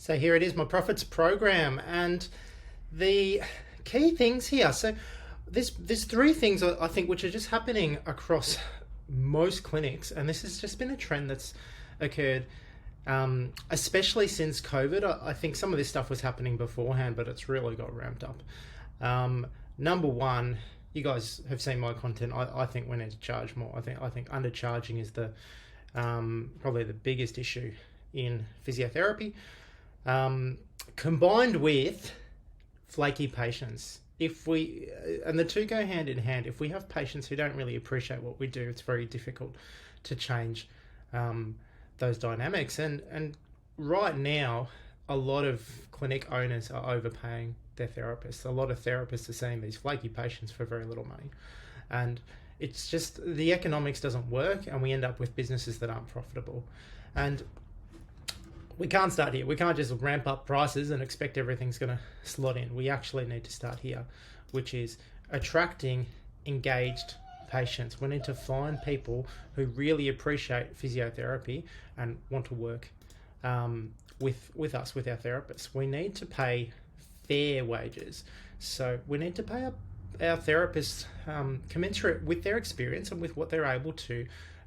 So here it is, my profits program, and the key things here. So there's three things I think which are just happening across most clinics, and this has just been a trend that's occurred, especially since COVID. I think some of this stuff was happening beforehand, but it's really got ramped up. Number one, you guys have seen my content. I think we need to charge more. I think undercharging is the probably the biggest issue in physiotherapy. Combined with flaky patients. And the two go hand in hand. If we have patients who don't really appreciate what we do, it's very difficult to change those dynamics. And right now, a lot of clinic owners are overpaying their therapists. A lot of therapists are seeing these flaky patients for very little money. And it's just the economics doesn't work, and we end up with businesses that aren't profitable. And we can't start here. We can't just ramp up prices and expect everything's going to slot in. We actually need to start here, which is attracting engaged patients. We need to find people who really appreciate physiotherapy and want to work with us, with our therapists. We need to pay fair wages. So we need to pay our therapists commensurate with their experience and with what they're able to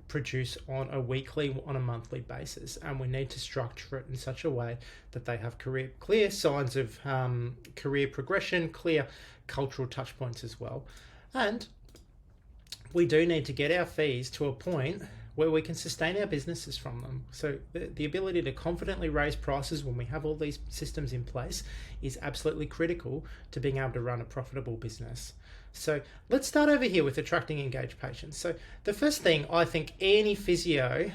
produce on a weekly, on a monthly basis, and we need to structure it in such a way that they have clear signs of career progression, clear cultural touch points as well. And we do need to get our fees to a point where we can sustain our businesses from them. So the ability to confidently raise prices when we have all these systems in place is absolutely critical to being able to run a profitable business. So let's start over here with attracting engaged patients. So the first thing, I think any physio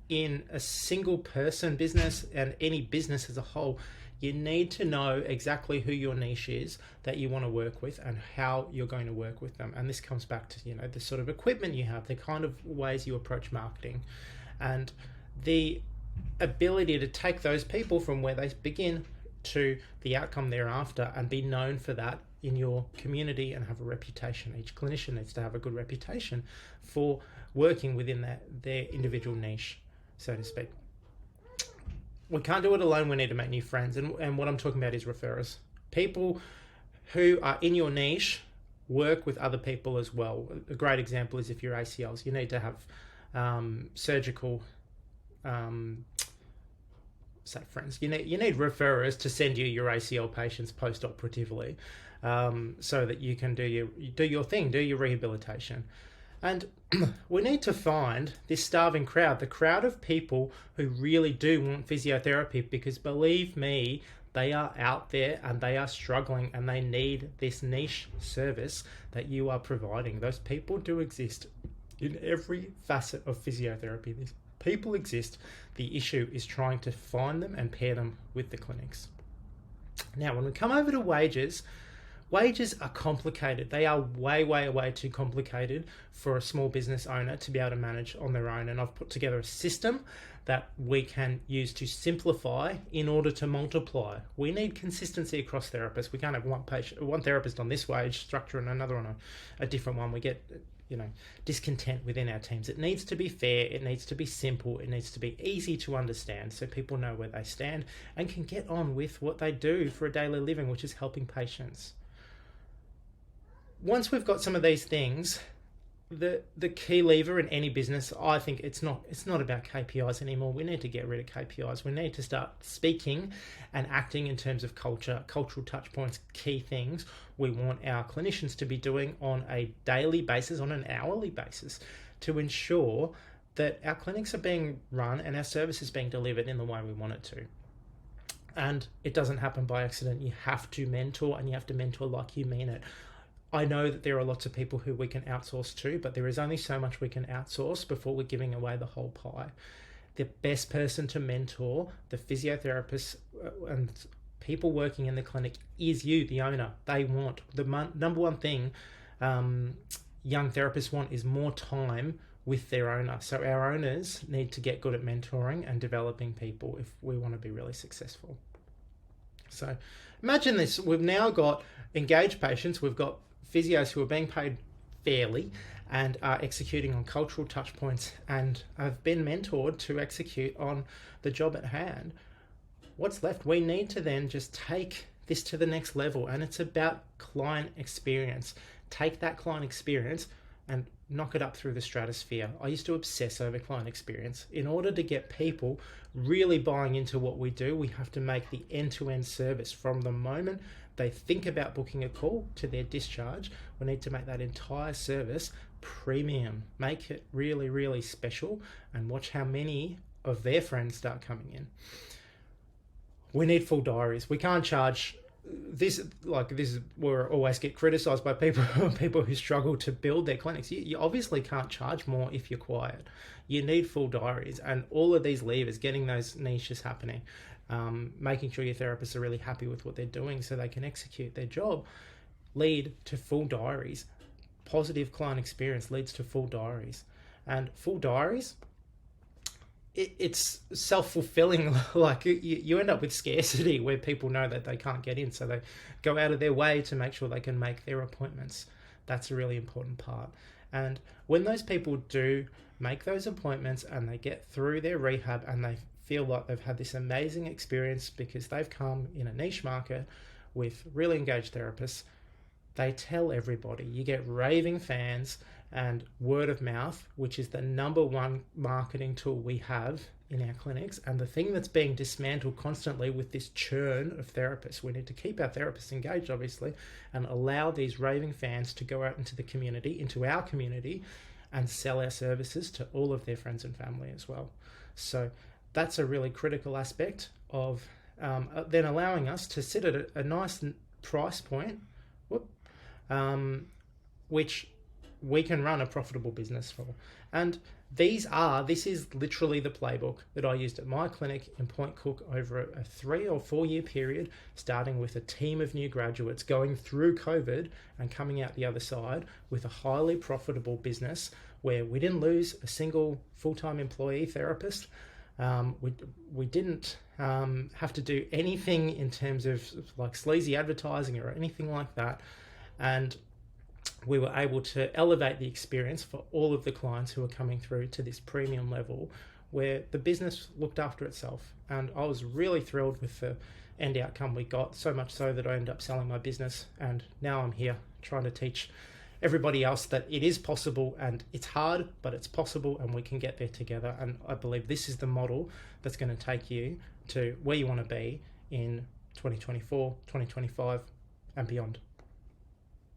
in a single person business and any business as a whole, you need to know exactly who your niche is that you want to work with and how you're going to work with them. And this comes back to, the sort of equipment you have, the kind of ways you approach marketing, and the ability to take those people from where they begin to the outcome thereafter and be known for that in your community and have a reputation. Each clinician needs to have a good reputation for working within their individual niche, so to speak. We can't do it alone. We need to make new friends. And what I'm talking about is referrers. People who are in your niche work with other people as well. A great example is if you're ACLs, you need to have surgical friends. You need referrers to send you your ACL patients post-operatively, so that you can do your thing, do your rehabilitation. And we need to find this starving crowd, the crowd of people who really do want physiotherapy, because believe me, they are out there and they are struggling and they need this niche service that you are providing. Those people do exist in every facet of physiotherapy. These people exist. The issue is trying to find them and pair them with the clinics. Now, when we come over to wages are complicated. They are way, way, way too complicated for a small business owner to be able to manage on their own. And I've put together a system that we can use to simplify in order to multiply. We need consistency across therapists. We can't have one therapist on this wage structure and another on a different one. We get discontent within our teams. It needs to be fair. It needs to be simple. It needs to be easy to understand so people know where they stand and can get on with what they do for a daily living, which is helping patients. Once we've got some of these things, the key lever in any business, I think it's not about KPIs anymore. We need to get rid of KPIs. We need to start speaking and acting in terms of cultural touch points, key things we want our clinicians to be doing on a daily basis, on an hourly basis, to ensure that our clinics are being run and our service is being delivered in the way we want it to. And it doesn't happen by accident. You have to mentor, and you have to mentor like you mean it. I know that there are lots of people who we can outsource to, but there is only so much we can outsource before we're giving away the whole pie. The best person to mentor the physiotherapists and people working in the clinic is you, the owner. They want, the number one thing young therapists want is more time with their owner. So our owners need to get good at mentoring and developing people if we want to be really successful. So imagine this. We've now got engaged patients. We've got physios who are being paid fairly and are executing on cultural touch points and have been mentored to execute on the job at hand. what's left? We need to then just take this to the next level, and it's about client experience. Take that client experience and knock it up through the stratosphere. I used to obsess over client experience. In order to get people really buying into what we do, we have to make the end-to-end service from the moment they think about booking a call to their discharge. We need to make that entire service premium, make it really, really special, and watch how many of their friends start coming in. We need full diaries. We can't charge this, like this is where I always get criticized by people who struggle to build their clinics. You obviously can't charge more if you're quiet. You need full diaries, and all of these levers, getting those niches happening, making sure your therapists are really happy with what they're doing so they can execute their job, lead to full diaries. Positive client experience leads to full diaries, and full diaries, it's self-fulfilling. Like you end up with scarcity where people know that they can't get in, so they go out of their way to make sure they can make their appointments. That's a really important part. And when those people do make those appointments and they get through their rehab and they feel like they've had this amazing experience because they've come in a niche market with really engaged therapists, they tell everybody. You get raving fans and word of mouth, which is the number one marketing tool we have in our clinics, and the thing that's being dismantled constantly with this churn of therapists. We need to keep our therapists engaged, obviously, and allow these raving fans to go out into the community, into our community, and sell our services to all of their friends and family as well. So that's a really critical aspect of then allowing us to sit at a nice price point, which we can run a profitable business for. And this is literally the playbook that I used at my clinic in Point Cook over a 3 or 4 year period, starting with a team of new graduates, going through COVID and coming out the other side with a highly profitable business where we didn't lose a single full-time employee therapist. We didn't have to do anything in terms of like sleazy advertising or anything like that. And we were able to elevate the experience for all of the clients who are coming through to this premium level where the business looked after itself. And I was really thrilled with the end outcome we got, so much so that I ended up selling my business. And now I'm here trying to teach everybody else that it is possible, and it's hard, but it's possible, and we can get there together. And I believe this is the model that's going to take you to where you want to be in 2024, 2025 and beyond.